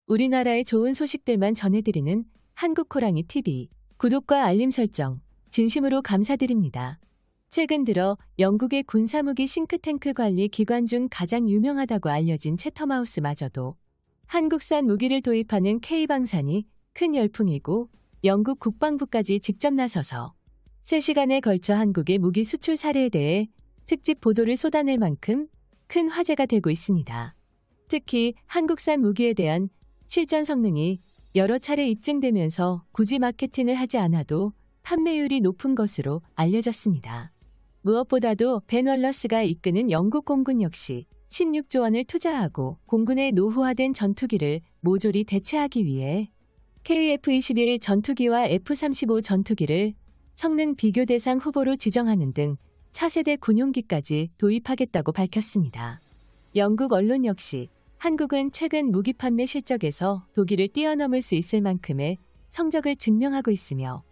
우리나라의 좋은 소식들만 전해드리는 한국호랑이 TV. 구독과 알림 설정 진심으로 감사드립니다. 최근 들어 영국의 군사무기 싱크탱크 관리 기관 중 가장 유명하다고 알려진 채텀하우스마저도 한국산 무기를 도입하는 K방산이 큰 열풍이고, 영국 국방부까지 직접 나서서 3시간에 걸쳐 한국의 무기 수출 사례에 대해 특집 보도를 쏟아낼 만큼 큰 화제가 되고 있습니다. 특히 한국산 무기에 대한 실전 성능이 여러 차례 입증되면서 굳이 마케팅을 하지 않아도 판매율이 높은 것으로 알려졌습니다. 무엇보다도 벤 월러스가 이끄는 영국 공군 역시 16조 원을 투자하고 공군의 노후화된 전투기를 모조리 대체하기 위해 KF-21 전투기와 F-35 전투기를 성능 비교 대상 후보로 지정하는 등 차세대 군용기까지 도입하겠다고 밝혔습니다. 영국 언론 역시 한국은 최근 무기 판매 실적에서 독일을 뛰어넘을 수 있을 만큼의 성적을 증명하고 있으며,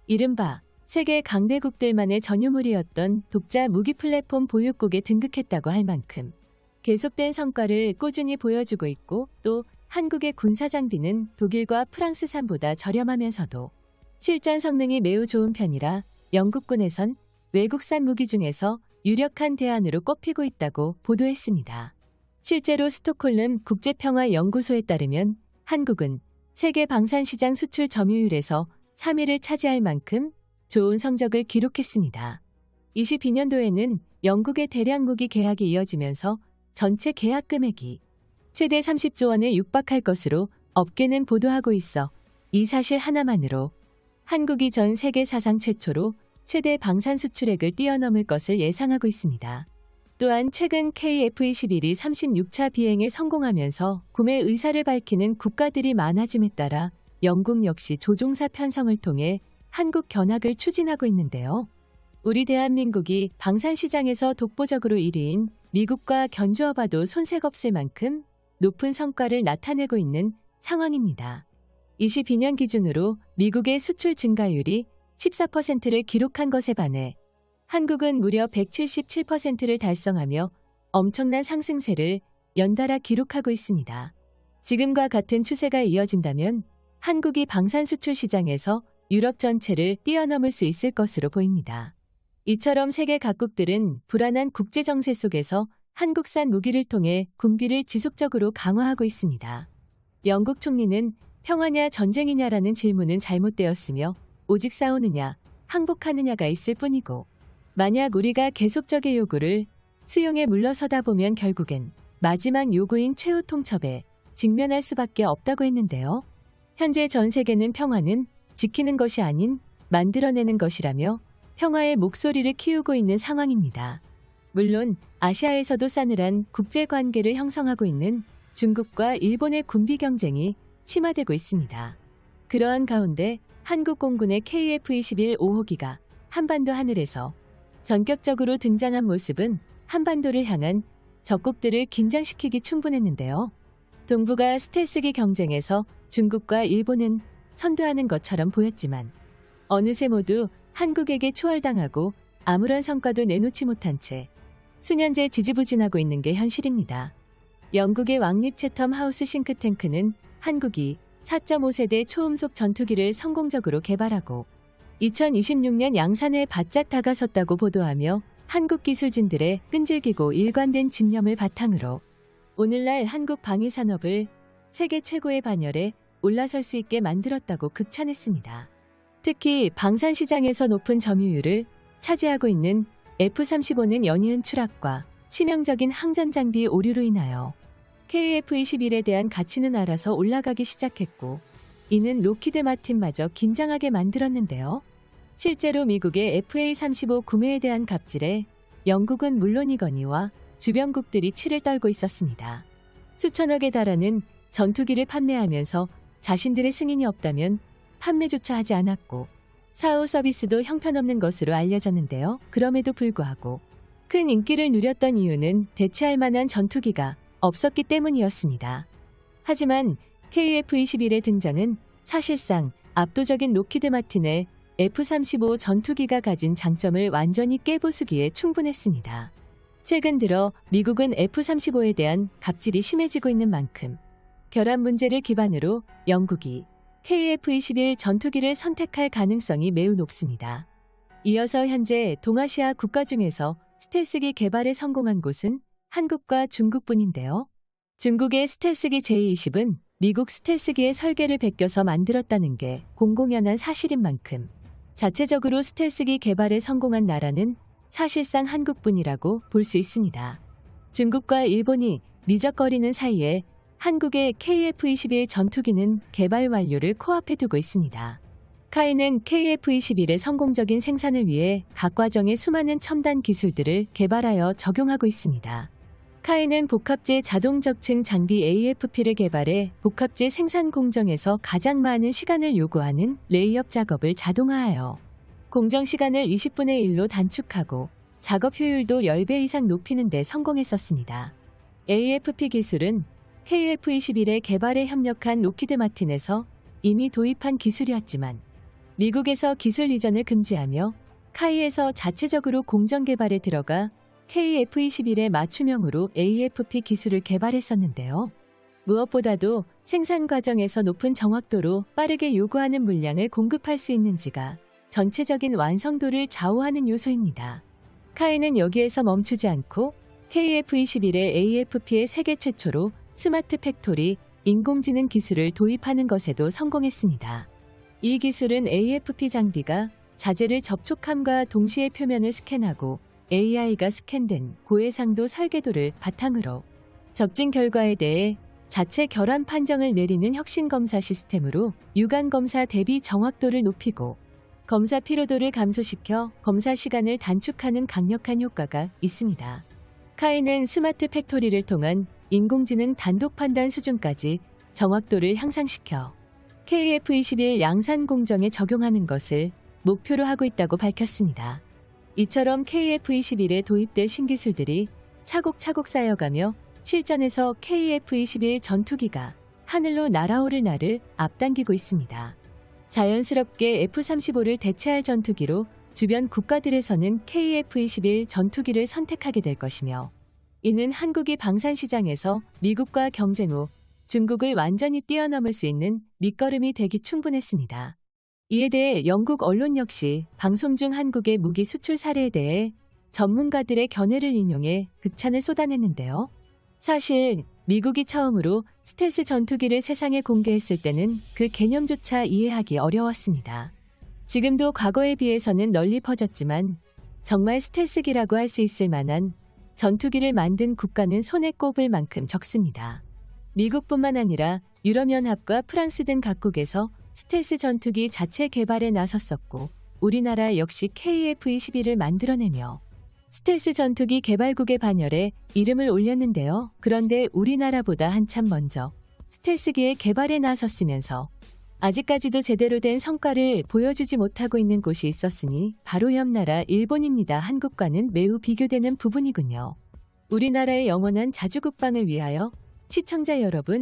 이른바 세계 강대국들만의 전유물이었던 독자 무기 플랫폼 보유국에 등극했다고 할 만큼 계속된 성과를 꾸준히 보여주고 있고, 또 한국의 군사 장비는 독일과 프랑스산보다 저렴하면서도 실전 성능이 매우 좋은 편이라 영국군에선 외국산 무기 중에서 유력한 대안으로 꼽히고 있다고 보도했습니다. 실제로 스톡홀름 국제평화연구소에 따르면 한국은 세계 방산시장 수출 점유율에서 3위를 차지할 만큼 좋은 성적을 기록했습니다. 22년도에는 영국의 대량 무기 계약이 이어지면서 전체 계약 금액이 최대 30조 원에 육박할 것으로 업계는 보도하고 있어 이 사실 하나만으로 한국이 전 세계 사상 최초로 최대 방산 수출액을 뛰어넘을 것을 예상하고 있습니다. 또한 최근 KF-21이 36차 비행에 성공하면서 구매 의사를 밝히는 국가들이 많아짐에 따라 영국 역시 조종사 편성을 통해 한국 견학을 추진하고 있는데요. 우리 대한민국이 방산 시장에서 독보적으로 1위인 미국과 견주어봐도 손색 없을 만큼 높은 성과를 나타내고 있는 상황입니다. 22년 기준으로 미국의 수출 증가율이 14%를 기록한 것에 반해 한국은 무려 177%를 달성하며 엄청난 상승세를 연달아 기록하고 있습니다. 지금과 같은 추세가 이어진다면 한국이 방산 수출 시장에서 유럽 전체를 뛰어넘을 수 있을 것으로 보입니다. 이처럼 세계 각국들은 불안한 국제 정세 속에서 한국산 무기를 통해 군비를 지속적으로 강화하고 있습니다. 영국 총리는 평화냐 전쟁이냐라는 질문은 잘못되었으며 오직 싸우느냐, 항복하느냐가 있을 뿐이고, 만약 우리가 계속적의 요구를 수용해 물러서다 보면 결국엔 마지막 요구인 최후 통첩에 직면할 수밖에 없다고 했는데요. 현재 전 세계는 평화는 지키는 것이 아닌 만들어내는 것이라며 평화의 목소리를 키우고 있는 상황입니다. 물론 아시아에서도 싸늘한 국제관계를 형성하고 있는 중국과 일본의 군비 경쟁이 심화되고 있습니다. 그러한 가운데 한국 공군의 KF-21 5호기가 한반도 하늘에서 전격적으로 등장한 모습은 한반도를 향한 적국들을 긴장시키기 충분했는데요. 동북아 스텔스기 경쟁에서 중국과 일본은 선두하는 것처럼 보였지만 어느새 모두 한국에게 초월당하고 아무런 성과도 내놓지 못한 채 수년째 지지부진하고 있는 게 현실입니다. 영국의 왕립 채텀하우스 싱크탱크는 한국이 4.5세대 초음속 전투기를 성공적으로 개발하고 2026년 양산에 바짝 다가섰다고 보도하며 한국 기술진들의 끈질기고 일관된 집념을 바탕으로 오늘날 한국 방위산업을 세계 최고의 반열에 올라설 수 있게 만들었다고 극찬했습니다. 특히 방산 시장에서 높은 점유율을 차지하고 있는 F-35는 연이은 추락과 치명적인 항전 장비 오류로 인하여 KF-21에 대한 가치는 알아서 올라가기 시작했고, 이는 로키드 마틴마저 긴장하게 만들었는데요. 실제로 미국의 FA-35 구매에 대한 갑질에 영국은 물론이거니와 주변국들이 치를 떨고 있었습니다. 수천억에 달하는 전투기를 판매하면서 자신들의 승인이 없다면 판매조차 하지 않았고, 사후 서비스도 형편없는 것으로 알려졌는데요. 그럼에도 불구하고 큰 인기를 누렸던 이유는 대체할 만한 전투기가 없었기 때문이었습니다. 하지만 KF-21의 등장은 사실상 압도적인 로키드 마틴의 F-35 전투기가 가진 장점을 완전히 깨부수기에 충분했습니다. 최근 들어 미국은 F-35에 대한 갑질이 심해지고 있는 만큼 결함 문제를 기반으로 영국이 KF-21 전투기를 선택할 가능성이 매우 높습니다. 이어서 현재 동아시아 국가 중에서 스텔스기 개발에 성공한 곳은 한국과 중국뿐인데요. 중국의 스텔스기 J-20은 미국 스텔스기의 설계를 베껴서 만들었다는 게 공공연한 사실인 만큼 자체적으로 스텔스기 개발에 성공한 나라는 사실상 한국뿐이라고 볼 수 있습니다. 중국과 일본이 미적거리는 사이에 한국의 KF-21 전투기는 개발 완료를 코앞에 두고 있습니다. 카이는 KF-21의 성공적인 생산을 위해 각 과정의 수많은 첨단 기술들을 개발하여 적용하고 있습니다. 카이는 복합재 자동 적층 장비 AFP를 개발해 복합재 생산 공정에서 가장 많은 시간을 요구하는 레이업 작업을 자동화하여 공정 시간을 20분의 1로 단축하고 작업 효율도 10배 이상 높이는 데 성공했었습니다. AFP 기술은 KF-21의 개발에 협력한 록히드 마틴에서 이미 도입한 기술이었지만 미국에서 기술 이전을 금지하며 카이에서 자체적으로 공정 개발에 들어가 KF-21의 맞춤형으로 AFP 기술을 개발했었는데요. 무엇보다도 생산 과정에서 높은 정확도로 빠르게 요구하는 물량을 공급할 수 있는지가 전체적인 완성도를 좌우하는 요소입니다. 카이는 여기에서 멈추지 않고 KF-21의 AFP의 세계 최초로 스마트 팩토리, 인공지능 기술을 도입하는 것에도 성공했습니다. 이 기술은 AFP 장비가 자재를 접촉함과 동시에 표면을 스캔하고 AI가 스캔된 고해상도 설계도를 바탕으로 적진 결과에 대해 자체 결함 판정을 내리는 혁신 검사 시스템으로 유관 검사 대비 정확도를 높이고 검사 피로도를 감소시켜 검사 시간을 단축하는 강력한 효과가 있습니다. 카이는 스마트 팩토리를 통한 인공지능 단독 판단 수준까지 정확도를 향상시켜 KF-21 양산 공정에 적용하는 것을 목표로 하고 있다고 밝혔습니다. 이처럼 KF-21에 도입될 신기술들이 차곡차곡 쌓여가며 실전에서 KF-21 전투기가 하늘로 날아오를 날을 앞당기고 있습니다. 자연스럽게 F-35를 대체할 전투기로 주변 국가들에서는 KF-21 전투기를 선택하게 될 것이며 이는 한국이 방산시장에서 미국과 경쟁 후 중국을 완전히 뛰어넘을 수 있는 밑거름이 되기 충분했습니다. 이에 대해 영국 언론 역시 방송 중 한국의 무기 수출 사례에 대해 전문가들의 견해를 인용해 극찬을 쏟아냈는데요. 사실 미국이 처음으로 스텔스 전투기를 세상에 공개했을 때는 그 개념조차 이해하기 어려웠습니다. 지금도 과거에 비해서는 널리 퍼졌지만 정말 스텔스기라고 할 수 있을 만한 전투기를 만든 국가는 손에 꼽을 만큼 적습니다. 미국뿐만 아니라 유럽연합과 프랑스 등 각국에서 스텔스 전투기 자체 개발에 나섰었고 우리나라 역시 KF-21을 만들어내며 스텔스 전투기 개발국의 반열에 이름을 올렸는데요. 그런데 우리나라보다 한참 먼저 스텔스기의 개발에 나섰으면서 아직까지도 제대로 된 성과를 보여주지 못하고 있는 곳이 있었으니 바로 옆나라 일본입니다. 한국과는 매우 비교되는 부분이군요. 우리나라의 영원한 자주국방을 위하여 시청자 여러분,